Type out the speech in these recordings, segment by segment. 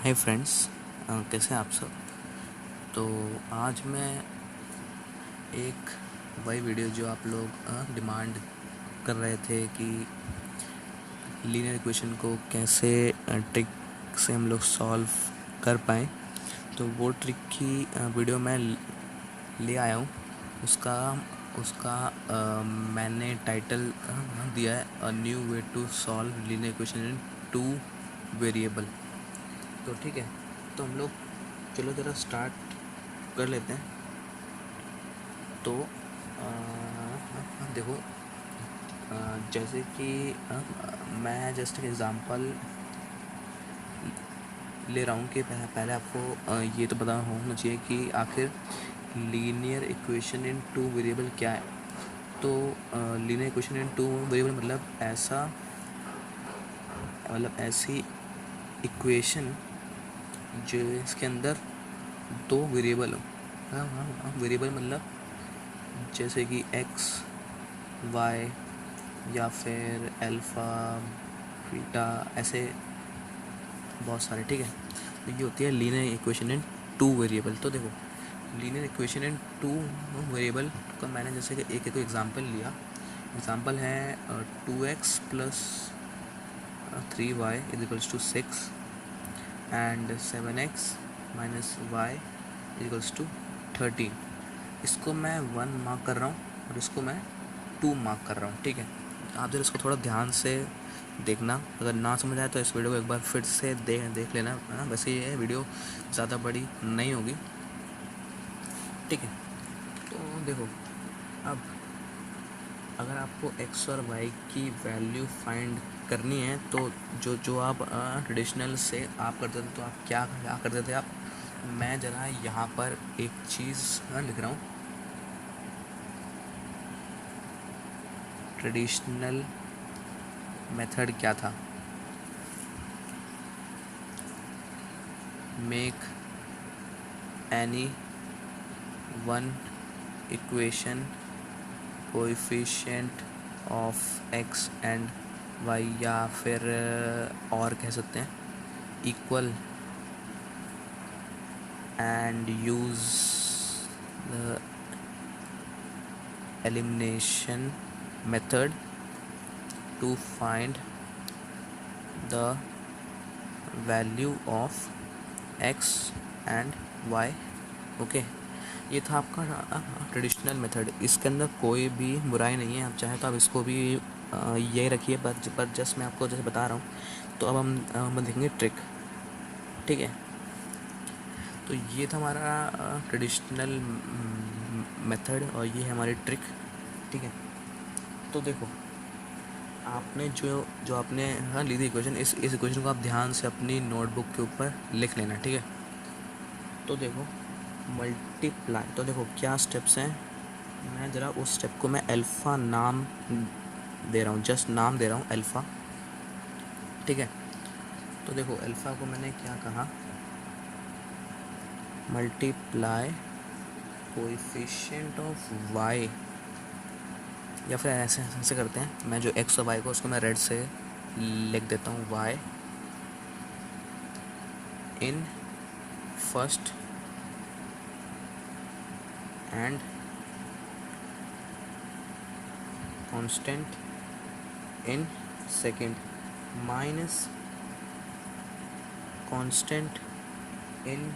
Hi friends, कैसे हैं आप सब। तो आज मैं एक वही वीडियो जो आप लोग डिमांड कर रहे थे कि लीनियर इक्वेशन को कैसे ट्रिक से हम लोग सॉल्व कर पाएँ, तो वो ट्रिक की वीडियो मैं ले आया हूँ। उसका उसका मैंने टाइटल दिया है a new way to solve linear equation in 2 variable. तो ठीक है, तो हम लोग चलो ज़रा स्टार्ट कर लेते हैं। तो देखो, जैसे कि मैं जस्ट एग्ज़ाम्पल ले रहा हूँ कि पहले आपको ये तो पता होना चाहिए कि आखिर लीनियर इक्वेशन इन 2 वेरिएबल क्या है। तो लीनियर इक्वेशन इन 2 वेरिएबल मतलब ऐसी इक्वेशन जो इसके अंदर 2 वेरिएबल हो। वेरिएबल मतलब जैसे कि एक्स, वाई या फिर अल्फ़ा, बीटा, ऐसे बहुत सारे। ठीक है, तो ये होती है लीनियर इक्वेशन इन 2 वेरिएबल। तो देखो, लीनियर इक्वेशन इन 2 वेरिएबल का मैंने जैसे कि एक एग्जांपल लिया। एग्जांपल है 2x plus 3y is equals to 6 and 7x minus y is equals to 13। इसको मैं 1 मार्क कर रहा हूँ और इसको मैं 2 मार्क कर रहा हूँ। ठीक है, आप जरा इसको थोड़ा ध्यान से देखना। अगर ना समझ आए तो इस वीडियो को एक बार फिर से देख लेना। वैसे ये वीडियो ज़्यादा बड़ी नहीं होगी। ठीक है, तो देखो, अब अगर आपको x और y की वैल्यू फाइंड करनी है तो जो आप ट्रेडिशनल से आप करते थे, तो आप क्या करते थे आप। मैं ज़रा यहाँ पर एक चीज़ लिख रहा हूँ। ट्रेडिशनल मेथड क्या था? Make any one equation coefficient of x and y, या फिर और कह सकते हैं equal, and use the elimination method to find the value of x and y. Okay, ये था आपका ट्रेडिशनल मेथड। इसके अंदर कोई भी बुराई नहीं है, आप चाहे तो आप इसको भी यही रखिए, पर जस्ट मैं आपको जैसे बता रहा हूँ। तो अब हम देखेंगे ट्रिक। ठीक है, तो ये था हमारा ट्रेडिशनल मेथड और ये है हमारी ट्रिक। ठीक है, तो देखो, आपने जो आपने ली थी इक्वेशन, इस इक्वेशन को आप ध्यान से अपनी नोटबुक के ऊपर लिख लेना। ठीक है, तो देखो मल्टीप्लाई, तो देखो क्या स्टेप्स हैं। मैं ज़रा उस स्टेप को मैं अल्फ़ा नाम दे रहा हूँ, जस्ट नाम दे रहा हूँ अल्फ़ा। ठीक है, तो देखो अल्फ़ा को मैंने क्या कहा, मल्टीप्लाई कोएफिशिएंट ऑफ वाई, या फिर ऐसे करते हैं, मैं जो एक्स और वाई को उसको मैं रेड से लिख देता हूँ। Y in first and constant in second minus constant in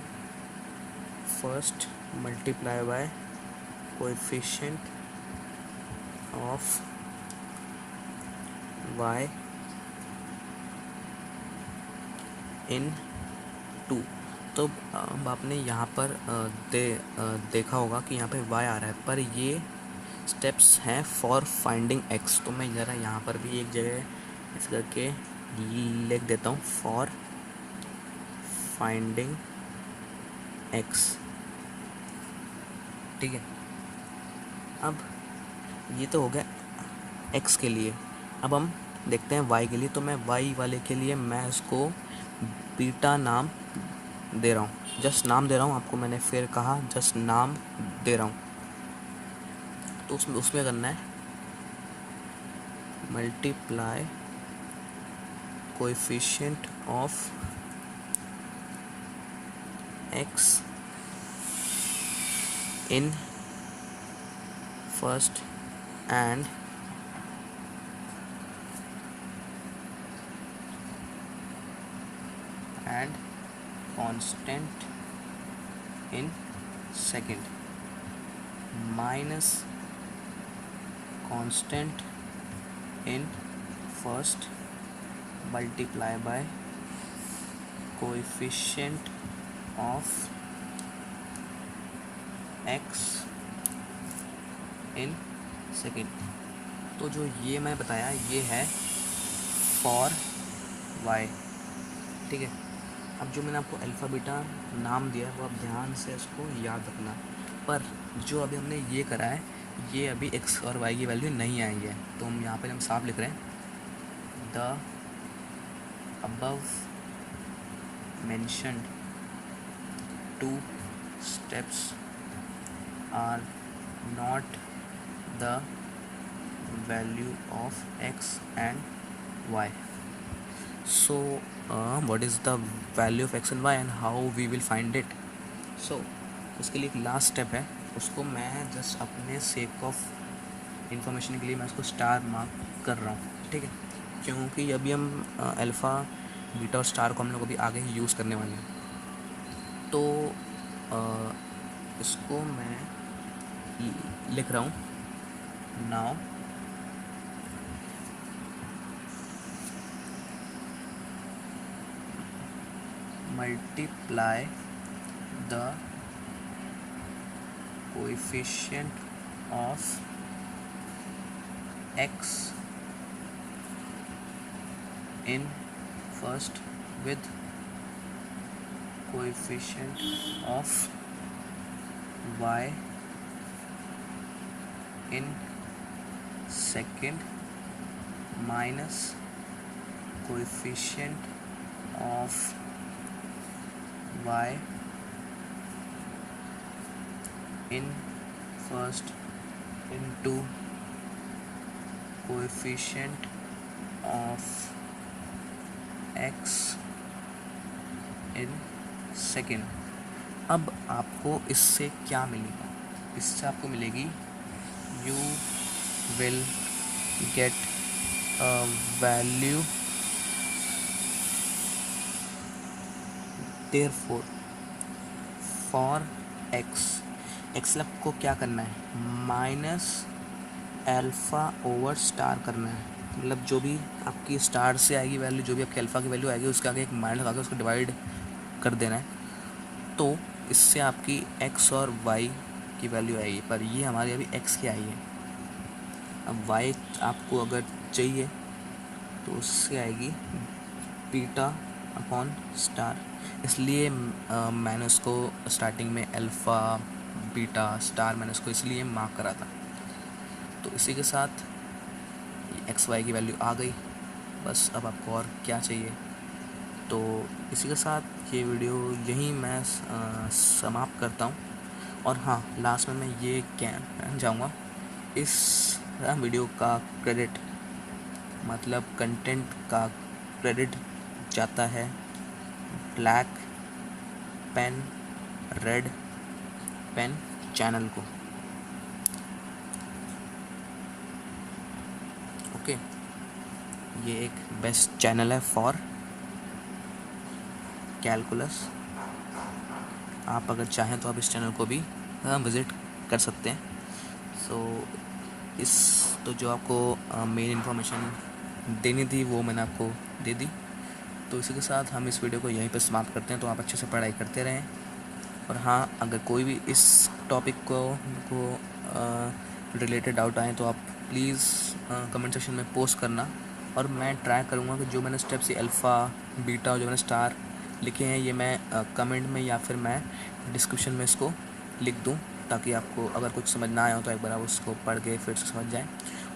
first multiply by coefficient of y in 2। तो अब आपने यहाँ पर देखा होगा कि यहाँ पे y आ रहा है, पर ये स्टेप्स हैं फॉर फाइंडिंग x। तो मैं ज़रा यहाँ पर भी एक जगह इस करके लिख देता हूँ, फॉर फाइंडिंग x। ठीक है, अब ये तो हो गया x के लिए। अब हम देखते हैं y के लिए। तो मैं y वाले के लिए मैं इसको बीटा नाम दे रहा हूँ, जस्ट नाम दे रहा हूँ। आपको मैंने फिर कहा जस्ट नाम दे रहा हूँ। तो उसमें करना है multiply coefficient of x in first and constant in second minus constant in first multiply by coefficient of x in second। तो जो ये मैं बताया ये है फॉर y, ठीक है। अब जो मैंने आपको अल्फ़ा बीटा नाम दिया है वो आप ध्यान से इसको याद रखना, पर जो अभी हमने ये करा है ये अभी x और y की वैल्यू नहीं आई है, तो हम यहाँ पे हम साफ लिख रहे हैं the above mentioned two steps are not the value of x and y. So what is the value of x and y and how we will find it? So उसके लिए एक लास्ट स्टेप है, उसको मैं just अपने sake of information के लिए मैं उसको स्टार मार्क कर रहा हूँ, ठीक है, क्योंकि अभी हम अल्फ़ा बीटा और स्टार को हम लोग अभी आगे ही यूज़ करने वाले हैं। तो इसको मैं लिख रहा हूँ now multiply the coefficient of x in first with coefficient of y in second minus coefficient of y in first into coefficient of x in second। अब आपको इससे क्या मिलेगा? इससे आपको मिलेगी you will get a value, therefore for x आपको क्या करना है माइनस अल्फ़ा ओवर स्टार करना है, मतलब जो भी आपकी स्टार से आएगी वैल्यू, जो भी आपकी अल्फ़ा की वैल्यू आएगी उसके आगे एक माइनस लगा के उसको डिवाइड कर देना है, तो इससे आपकी x और y की वैल्यू आएगी, पर ये हमारी अभी x की आई है। अब y आपको अगर चाहिए तो उससे आएगी बीटा अपॉन स्टार, इसलिए मैंने उसको स्टार्टिंग में अल्फ़ा बीटा स्टार मैंने उसको इसलिए मार्क करा था। तो इसी के साथ एक्स वाई की वैल्यू आ गई, बस अब आपको और क्या चाहिए। तो इसी के साथ ये वीडियो यहीं मैं समाप्त करता हूँ। और हाँ, लास्ट में मैं ये कहना चाहूँगा, इस वीडियो का क्रेडिट मतलब कंटेंट का क्रेडिट जाता है black pen red pen channel को। ओके, ये एक बेस्ट चैनल है फॉर कैलकुलस। आप अगर चाहें तो आप इस चैनल को भी विज़िट कर सकते हैं। तो जो आपको मेन इन्फॉर्मेशन देनी थी वो मैंने आपको दे दी। तो इसी के साथ हम इस वीडियो को यहीं पर समाप्त करते हैं। तो आप अच्छे से पढ़ाई करते रहें। और हाँ, अगर कोई भी इस टॉपिक को रिलेटेड डाउट आए तो आप प्लीज़ कमेंट सेक्शन में पोस्ट करना, और मैं ट्राई करूँगा कि जो मैंने स्टेप से अल्फ़ा बीटा और जो मैंने स्टार लिखे हैं ये मैं कमेंट में या फिर मैं डिस्क्रिप्शन में इसको लिख दूँ, ताकि आपको अगर कुछ समझ ना आया हो तो एक बार आप उसको पढ़ के फिर से समझ जाएं।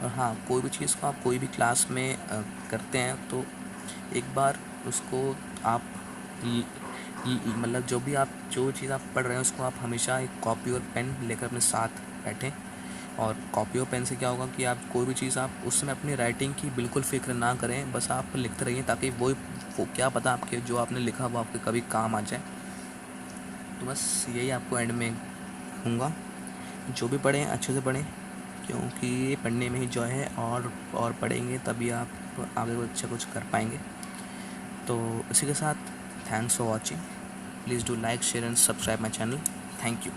और हाँ, कोई भी चीज़ को आप कोई भी क्लास में करते हैं तो एक बार उसको आप मतलब जो चीज़ आप पढ़ रहे हैं उसको आप हमेशा एक कॉपी और पेन लेकर अपने साथ बैठें। और कॉपी और पेन से क्या होगा कि आप कोई भी चीज़ आप उसमें अपनी राइटिंग की बिल्कुल फ़िक्र ना करें, बस आप लिखते रहिए, ताकि वो क्या पता आपके जो आपने लिखा वो आपके कभी काम आ जाए। तो बस यही आपको एंड में कहूँगा, जो भी पढ़ें अच्छे से पढ़ें, क्योंकि पढ़ने में ही जॉय है, और पढ़ेंगे तभी आप आगे अच्छा कुछ कर पाएंगे। तो इसी के साथ thanks for watching, please do like share and subscribe my channel. Thank you.